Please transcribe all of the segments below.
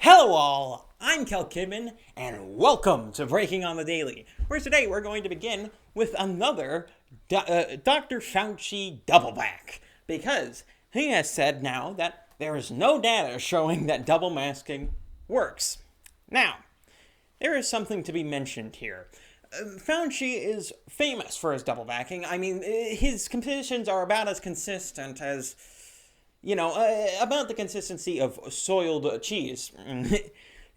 Hello all, I'm Kamen, and welcome to Breaking on the Daily, where today we're going to begin with another Dr. Fauci doubleback, because he has said now that there is no data showing that double masking works. Now, there is something to be mentioned here. Fauci is famous for his doublebacking. I mean, his positions are about as consistent as about the consistency of soiled cheese. And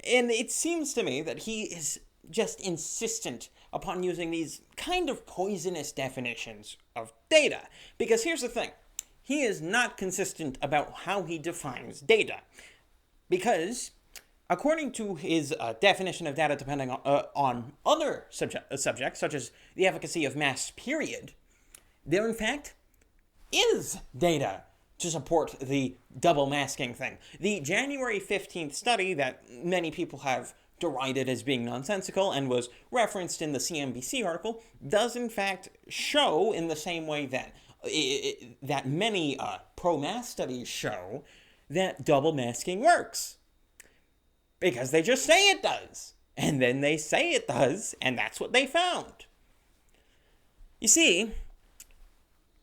it seems to me that he is just insistent upon using these kind of poisonous definitions of data. Because here's the thing. He is not consistent about how he defines data. Because, according to his definition of data depending on other subjects, such as the efficacy of mass period, there in fact is data to support the double masking thing. The January 15th study that many people have derided as being nonsensical and was referenced in the CNBC article does in fact show, in the same way that that many pro-mask studies show, that double masking works. Because they just say it does. And then they say it does, and that's what they found. You see,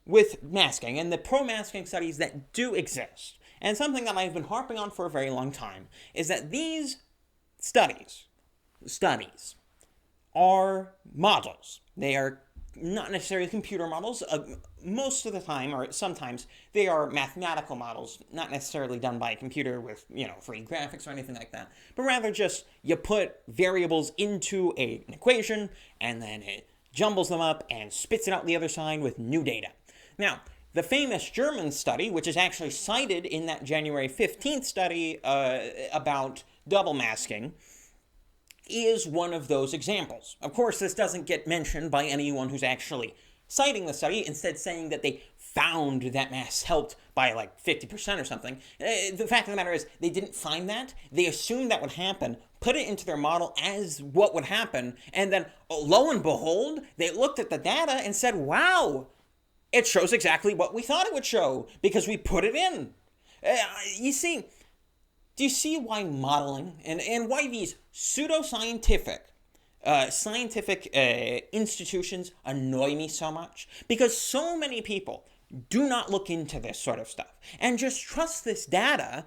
with masking and the pro-masking studies that do exist, and something that I've been harping on for a very long time, is that these studies are models. They are not necessarily computer models. Most of the time, or sometimes, they are mathematical models, not necessarily done by a computer with, free graphics or anything like that, but rather just you put variables into an equation, and then it jumbles them up and spits it out the other side with new data. Now, the famous German study, which is actually cited in that January 15th study about double masking, is one of those examples. Of course, this doesn't get mentioned by anyone who's actually citing the study, instead saying that they found that masks helped by like 50% or something. The fact of the matter is, they didn't find that. They assumed that would happen, put it into their model as what would happen, and then, lo and behold, they looked at the data and said, wow, it shows exactly what we thought it would show, because we put it in. Do you see why modeling, and why these pseudoscientific scientific institutions annoy me so much? Because so many people do not look into this sort of stuff, and just trust this data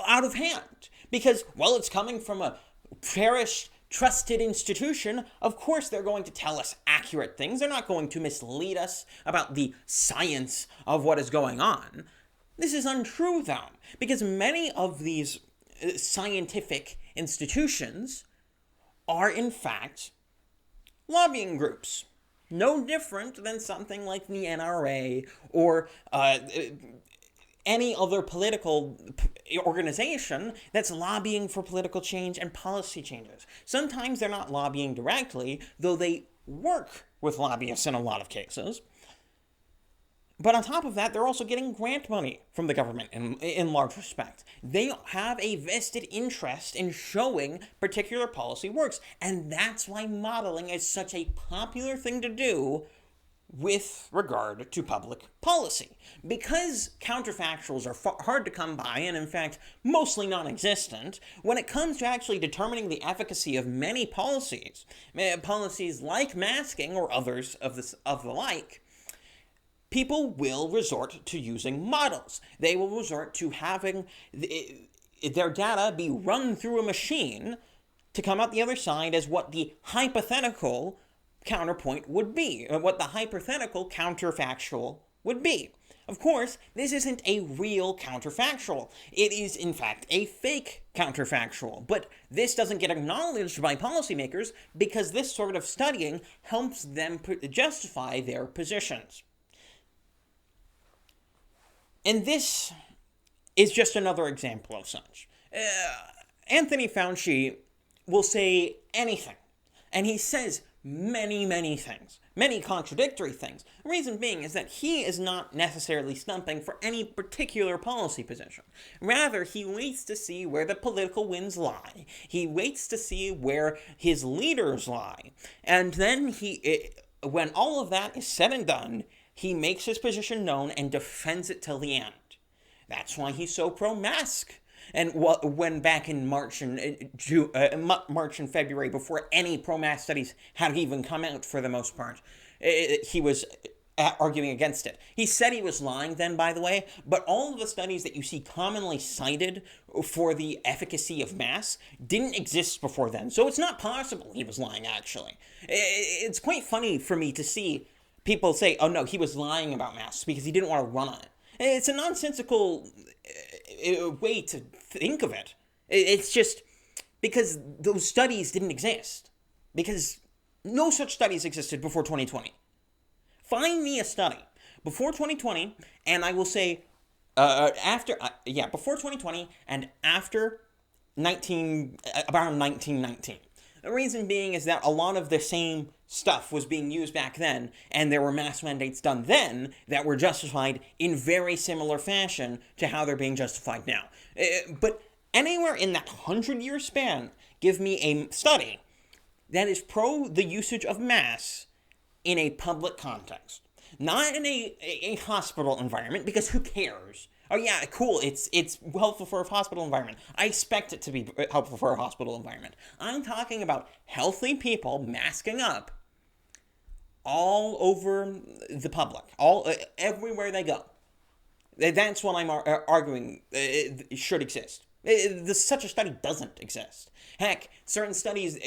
out of hand. Because, well, it's coming from a cherished, trusted institution, of course they're going to tell us accurate things. They're not going to mislead us about the science of what is going on. This is untrue, though, because many of these scientific institutions are, in fact, lobbying groups. No different than something like the NRA or any other political organization that's lobbying for political change and policy changes. Sometimes they're not lobbying directly, though they work with lobbyists in a lot of cases. But on top of that, they're also getting grant money from the government in large respect. They have a vested interest in showing particular policy works. And that's why modeling is such a popular thing to do with regard to public policy. Because counterfactuals are hard to come by, and in fact, mostly non-existent, when it comes to actually determining the efficacy of many policies like masking or others of the like, people will resort to using models. They will resort to having their data be run through a machine to come out the other side as what the hypothetical counterpoint would be, or what the hypothetical counterfactual would be. Of course, this isn't a real counterfactual. It is, in fact, a fake counterfactual. But this doesn't get acknowledged by policymakers because this sort of studying helps them justify their positions. And this is just another example of such. Anthony Fauci will say anything, and he says many, many things, many contradictory things. The reason being is that he is not necessarily stumping for any particular policy position. Rather, he waits to see where the political winds lie. He waits to see where his leaders lie. And then when all of that is said and done, he makes his position known and defends it till the end. That's why he's so pro-mask. And when back in March and March and February, before any pro-mask studies had even come out for the most part, he was arguing against it. He said he was lying then, by the way, but all of the studies that you see commonly cited for the efficacy of masks didn't exist before then. So it's not possible he was lying, actually. It's quite funny for me to see people say, oh no, he was lying about masks because he didn't want to run on it. It's a nonsensical way to think of it. It's just because those studies didn't exist. Because no such studies existed before 2020. Find me a study before 2020, and I will say before 2020 and after around 1919. The reason being is that a lot of the same stuff was being used back then, and there were mask mandates done then that were justified in very similar fashion to how they're being justified now. But anywhere in that 100-year span, give me a study that is pro the usage of masks in a public context. Not in a hospital environment, because who cares? Oh yeah, cool, it's helpful for a hospital environment. I expect it to be helpful for a hospital environment. I'm talking about healthy people masking up all over the public, everywhere they go. That's what I'm arguing should exist. Such a study doesn't exist. Heck, certain studies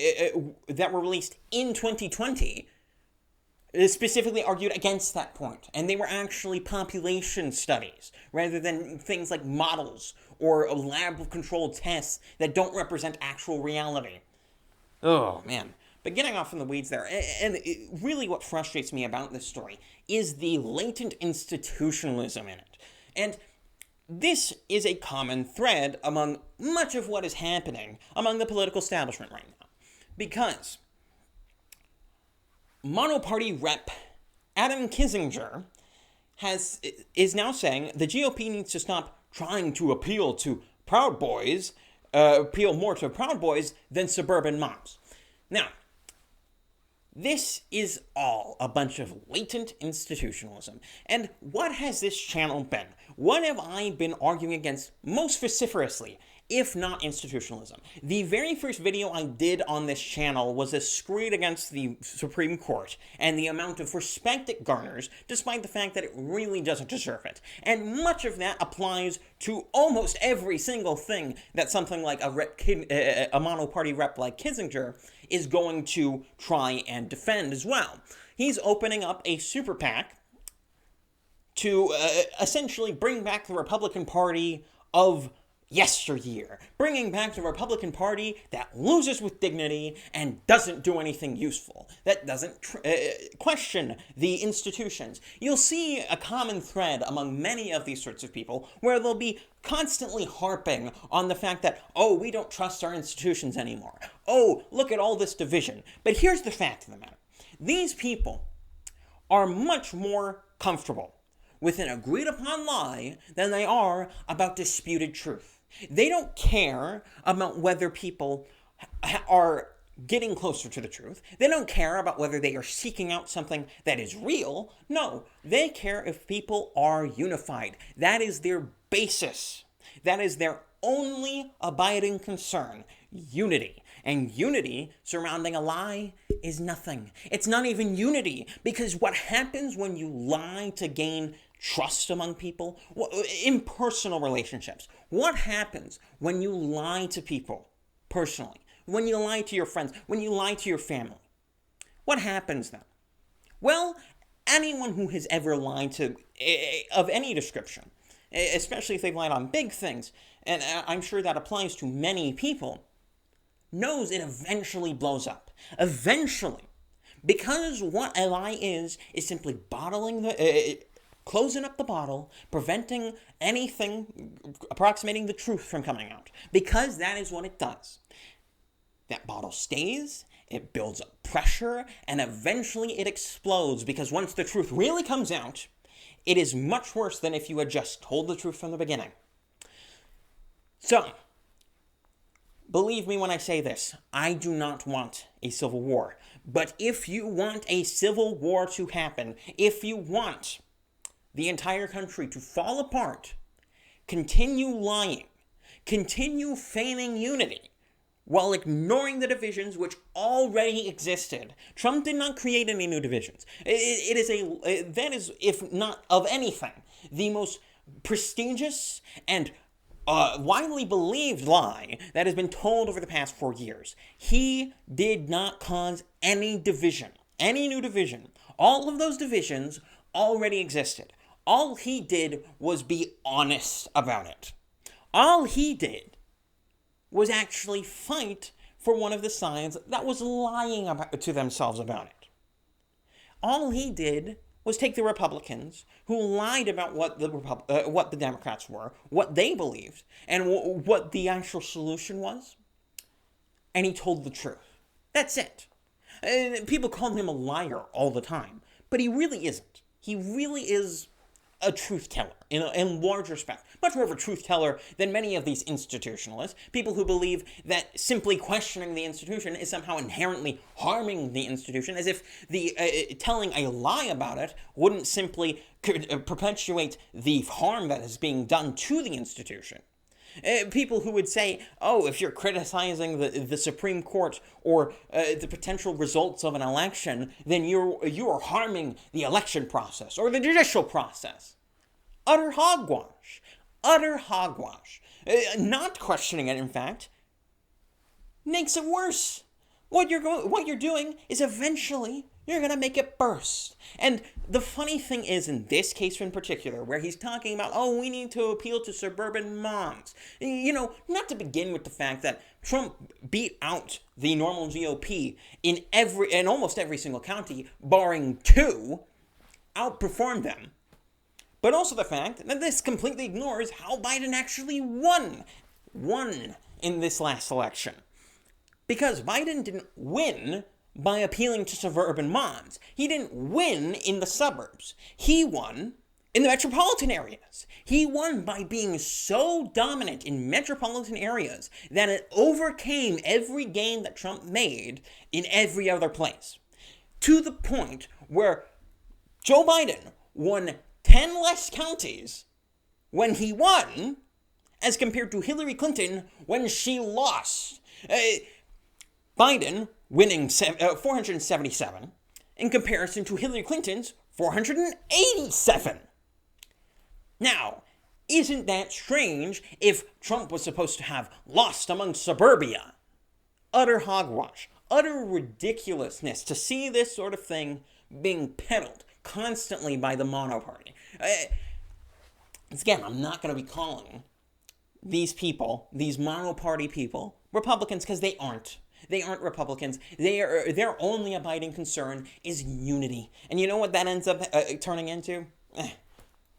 that were released in 2020 specifically argued against that point, and they were actually population studies rather than things like models or lab-controlled tests that don't represent actual reality. Oh man. But getting off in the weeds there, and really what frustrates me about this story is the latent institutionalism in it. And this is a common thread among much of what is happening among the political establishment right now. Because monoparty rep Adam Kinzinger is now saying the GOP needs to stop trying to appeal to Proud Boys, appeal more to Proud Boys than suburban moms. Now, this is all a bunch of latent institutionalism. And what has this channel been? What have I been arguing against most vociferously, if not institutionalism? The very first video I did on this channel was a screed against the Supreme Court and the amount of respect it garners, despite the fact that it really doesn't deserve it. And much of that applies to almost every single thing that something like a monoparty rep like Kinzinger is going to try and defend as well. He's opening up a super PAC to essentially bring back the Republican Party of yesteryear, bringing back the Republican Party that loses with dignity and doesn't do anything useful, that doesn't question the institutions. You'll see a common thread among many of these sorts of people where they'll be constantly harping on the fact that, oh, we don't trust our institutions anymore. Oh, look at all this division. But here's the fact of the matter. These people are much more comfortable with an agreed-upon lie than they are about disputed truth. They don't care about whether people are getting closer to the truth. They don't care about whether they are seeking out something that is real. No, they care if people are unified. That is their basis. That is their only abiding concern, unity. And unity surrounding a lie is nothing. It's not even unity, because what happens when you lie to gain trust among people, in personal relationships, what happens when you lie to people personally, when you lie to your friends, when you lie to your family? What happens then? Well, anyone who has ever lied to, of any description, especially if they've lied on big things, and I'm sure that applies to many people, knows it eventually blows up. Eventually. Because what a lie is simply closing up the bottle, preventing anything approximating the truth from coming out. Because that is what it does. That bottle stays, it builds up pressure, and eventually it explodes, because once the truth really comes out, it is much worse than if you had just told the truth from the beginning. So, believe me when I say this, I do not want a civil war. But if you want a civil war to happen, if you want the entire country to fall apart, continue lying, continue feigning unity while ignoring the divisions which already existed. Trump did not create any new divisions. That is, if not of anything, the most prestigious and widely believed lie that has been told over the past 4 years. He did not cause any division, any new division. All of those divisions already existed. All he did was be honest about it. All he did was actually fight for one of the sides that was lying to themselves about it. All he did was take the Republicans, who lied about what the Democrats were, what they believed, and what the actual solution was, and he told the truth. That's it. People call him a liar all the time, but he really isn't. He really is a truth teller in large respect. Much more of a truth teller than many of these institutionalists, people who believe that simply questioning the institution is somehow inherently harming the institution, as if telling a lie about it wouldn't simply perpetuate the harm that is being done to the institution. People who would say, oh, if you're criticizing the Supreme Court or the potential results of an election, then you are harming the election process or the judicial process. Utter hogwash. Utter hogwash. Not questioning it, in fact, makes it worse. What you're doing is eventually you're going to make it burst. And the funny thing is, in this case in particular, where he's talking about, oh, we need to appeal to suburban moms. Not to begin with the fact that Trump beat out the normal GOP in almost every single county, barring 2, outperformed them. But also the fact that this completely ignores how Biden actually won in this last election. Because Biden didn't win by appealing to suburban moms. He didn't win in the suburbs. He won in the metropolitan areas. He won by being so dominant in metropolitan areas that it overcame every gain that Trump made in every other place. To the point where Joe Biden won 10 less counties when he won as compared to Hillary Clinton when she lost. Biden winning 477 in comparison to Hillary Clinton's 487. Now, isn't that strange if Trump was supposed to have lost among suburbia? Utter hogwash, utter ridiculousness to see this sort of thing being peddled constantly by the monoparty. Again, I'm not going to be calling these people, these monoparty people, Republicans, because they aren't. They aren't Republicans. Their only abiding concern is unity. And you know what that ends up turning into?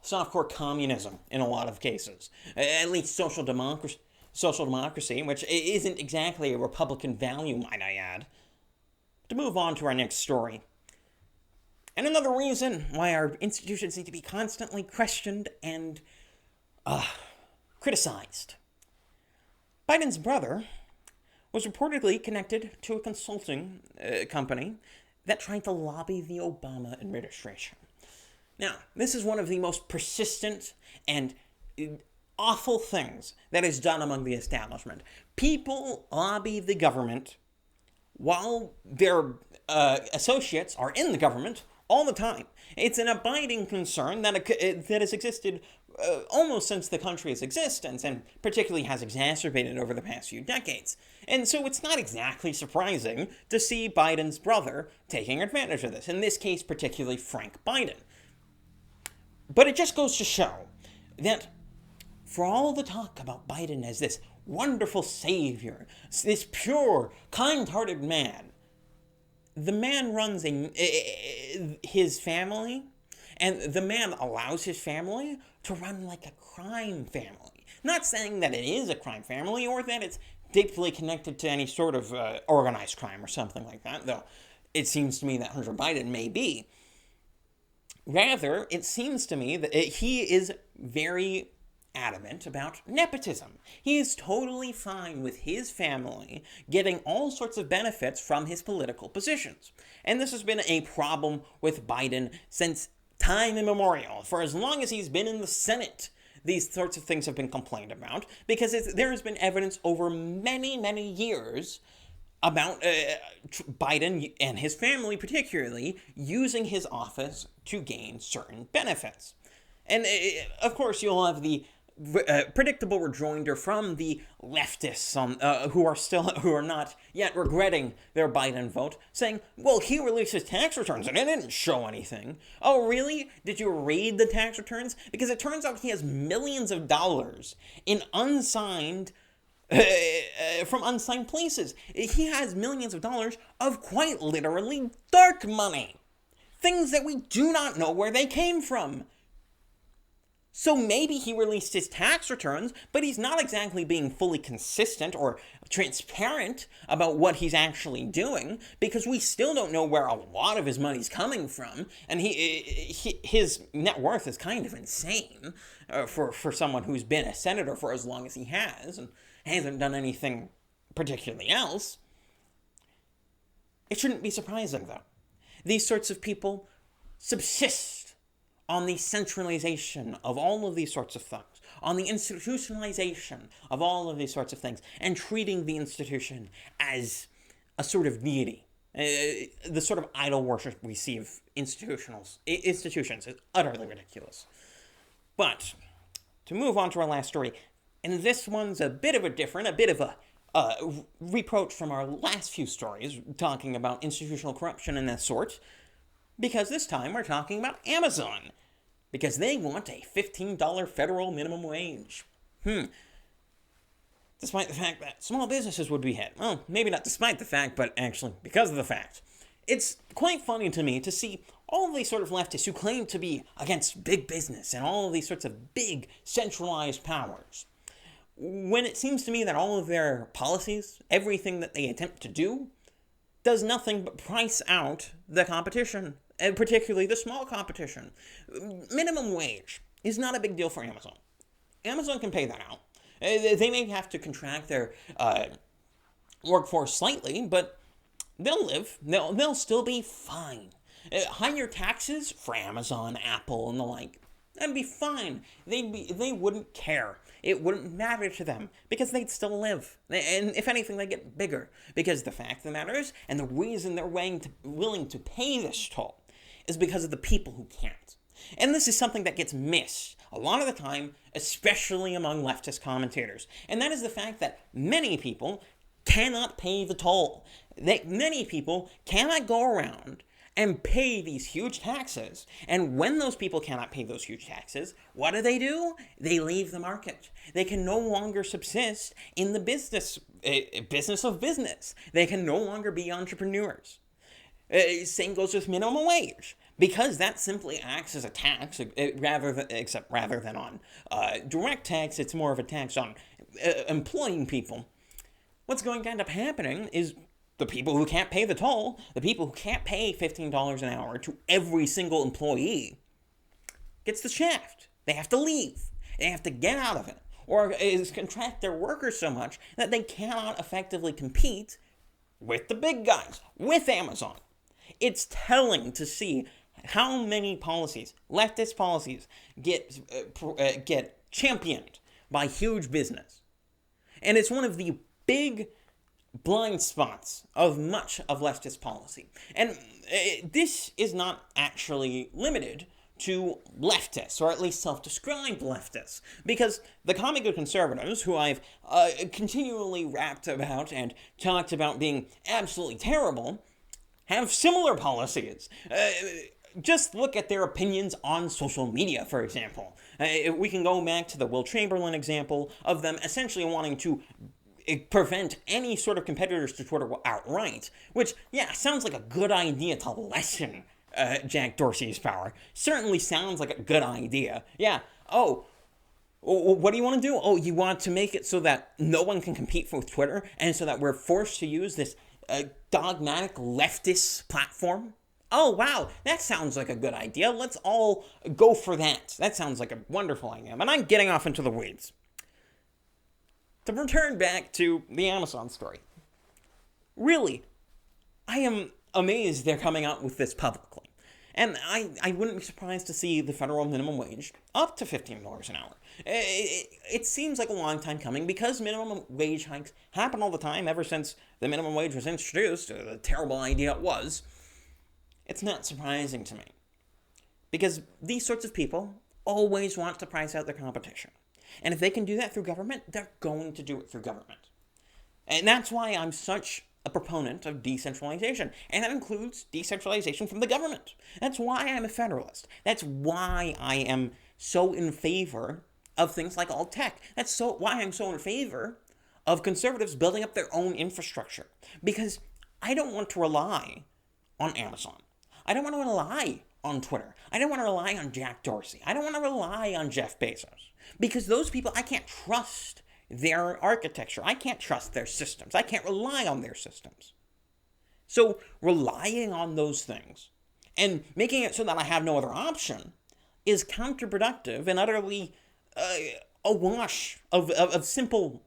Softcore communism in a lot of cases. At least social democracy, which isn't exactly a Republican value, might I add. To move on to our next story. And another reason why our institutions need to be constantly questioned and criticized. Biden's brother was reportedly connected to a consulting company that tried to lobby the Obama administration. Now, this is one of the most persistent and awful things that is done among the establishment. People lobby the government while their associates are in the government all the time. It's an abiding concern that has existed almost since the country's existence, and particularly has exacerbated over the past few decades. And so it's not exactly surprising to see Biden's brother taking advantage of this, in this case particularly Frank Biden. But it just goes to show that for all the talk about Biden as this wonderful savior, this pure, kind-hearted man, the man runs his family, and the man allows his family to run like a crime family. Not saying that it is a crime family or that it's deeply connected to any sort of organized crime or something like that, though it seems to me that Hunter Biden may be. Rather, it seems to me that he is very adamant about nepotism. He is totally fine with his family getting all sorts of benefits from his political positions. And this has been a problem with Biden since time immemorial. For as long as he's been in the Senate, these sorts of things have been complained about, because there has been evidence over many, many years about Biden and his family particularly using his office to gain certain benefits. And of course, you'll have the predictable rejoinder from the leftists who are not yet regretting their Biden vote, saying, well, he released his tax returns and it didn't show anything. Oh, really? Did you read the tax returns? Because it turns out he has millions of dollars in unsigned from unsigned places. He has millions of dollars of quite literally dark money. Things that we do not know where they came from. So maybe he released his tax returns, but he's not exactly being fully consistent or transparent about what he's actually doing, because we still don't know where a lot of his money's coming from, and his net worth is kind of insane for someone who's been a senator for as long as he has and hasn't done anything particularly else. It shouldn't be surprising, though. These sorts of people subsist on the centralization of all of these sorts of things, on the institutionalization of all of these sorts of things, and treating the institution as a sort of deity. The sort of idol worship we see of institutions is utterly ridiculous. But, to move on to our last story, and this one's a bit of a reproach from our last few stories, talking about institutional corruption and that sort, because this time we're talking about Amazon, because they want a $15 federal minimum wage. Despite the fact that small businesses would be hit. Well, maybe not despite the fact, but actually because of the fact. It's quite funny to me to see all of these sort of leftists who claim to be against big business and all of these sorts of big centralized powers, when it seems to me that all of their policies, everything that they attempt to do, does nothing but price out the competition, and particularly the small competition. Minimum wage is not a big deal for Amazon. Amazon can pay that out. They may have to contract their workforce slightly, but they'll live. They'll still be fine. Higher taxes for Amazon, Apple, and the like, that'd be fine. They wouldn't care. It wouldn't matter to them, because they'd still live. And if anything, they get bigger. Because the fact of the matter is, and the reason they're willing to pay this toll, is because of the people who can't. And this is something that gets missed a lot of the time, especially among leftist commentators. And that is the fact that many people cannot pay the toll. Many people cannot go around and pay these huge taxes. And when those people cannot pay those huge taxes, what do? They leave the market. They can no longer subsist in the business of business. They can no longer be entrepreneurs. Same goes with minimum wage, because that simply acts as a tax, rather than on direct tax. It's more of a tax on employing people. What's going to end up happening is the people who can't pay the toll, the people who can't pay $15 an hour to every single employee, gets the shaft. They have to leave. They have to get out of it, or contract their workers so much that they cannot effectively compete with the big guys, with Amazon. It's telling to see how many policies, leftist policies, get championed by huge business. And it's one of the big blind spots of much of leftist policy. And this is not actually limited to leftists, or at least self-described leftists, because the common good conservatives, who I've continually rapped about and talked about being absolutely terrible, have similar policies. Just look at their opinions on social media, for example. We can go back to the Will Chamberlain example of them essentially wanting to prevent any sort of competitors to Twitter outright, which, yeah, sounds like a good idea to lessen Jack Dorsey's power. Certainly sounds like a good idea. Yeah, what do you want to do? Oh, you want to make it so that no one can compete with Twitter, and so that we're forced to use this dogmatic leftist platform? Oh, wow, that sounds like a good idea. Let's all go for that. That sounds like a wonderful idea. But I'm getting off into the weeds. To return back to the Amazon story. Really, I am amazed they're coming out with this publicly. And I wouldn't be surprised to see the federal minimum wage up to $15 an hour. It seems like a long time coming because minimum wage hikes happen all the time ever since the minimum wage was introduced, the terrible idea it was. It's not surprising to me. Because these sorts of people always want to price out their competition. And if they can do that through government, they're going to do it through government. And that's why I'm such a proponent of decentralization. And that includes decentralization from the government. That's why I'm a federalist. That's why I am so in favor of things like alt tech. That's why I'm so in favor of conservatives building up their own infrastructure. Because I don't want to rely on Amazon. I don't want to rely on Twitter. I don't want to rely on Jack Dorsey. I don't want to rely on Jeff Bezos. Because those people, I can't trust their architecture. I can't trust their systems. I can't rely on their systems. So relying on those things and making it so that I have no other option is counterproductive and utterly a wash of simple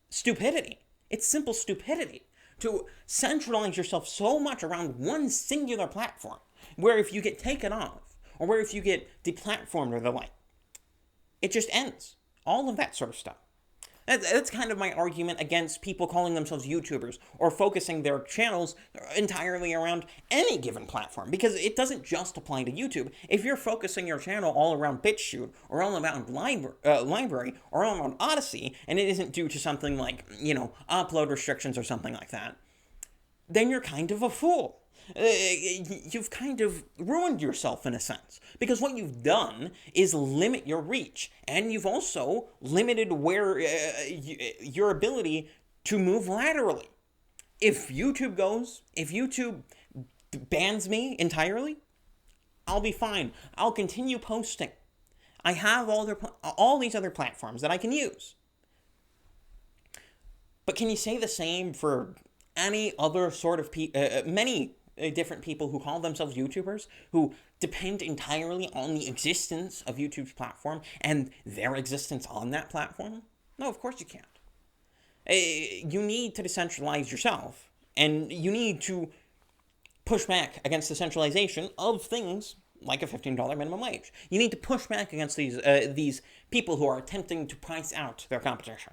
stupidity. It's simple stupidity to centralize yourself so much around one singular platform, where if you get taken off, or where if you get deplatformed or the like, it just ends. All of that sort of stuff. That's kind of my argument against people calling themselves YouTubers or focusing their channels entirely around any given platform, because it doesn't just apply to YouTube. If you're focusing your channel all around BitChute or all around Library or all around Odyssey, and it isn't due to something like, upload restrictions or something like that, then you're kind of a fool. You've kind of ruined yourself in a sense, because what you've done is limit your reach, and you've also limited your ability to move laterally. If YouTube bans me entirely, I'll be fine. I'll continue posting. I have all these other platforms that I can use. But can you say the same for any other sort of many different people who call themselves YouTubers, who depend entirely on the existence of YouTube's platform and their existence on that platform? No, of course you can't. You need to decentralize yourself, and you need to push back against the centralization of things like a $15 minimum wage. You need to push back against these people who are attempting to price out their competition.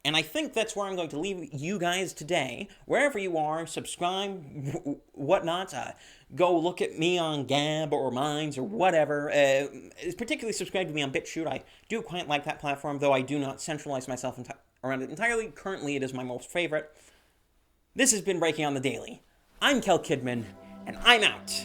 And I think that's where I'm going to leave you guys today. Wherever you are, subscribe, whatnot. Go look at me on Gab or Minds or whatever. Particularly subscribe to me on BitChute. I do quite like that platform, though I do not centralize myself around it entirely. Currently, it is my most favorite. This has been Breaking on the Daily. I'm Kel Kidman, and I'm out.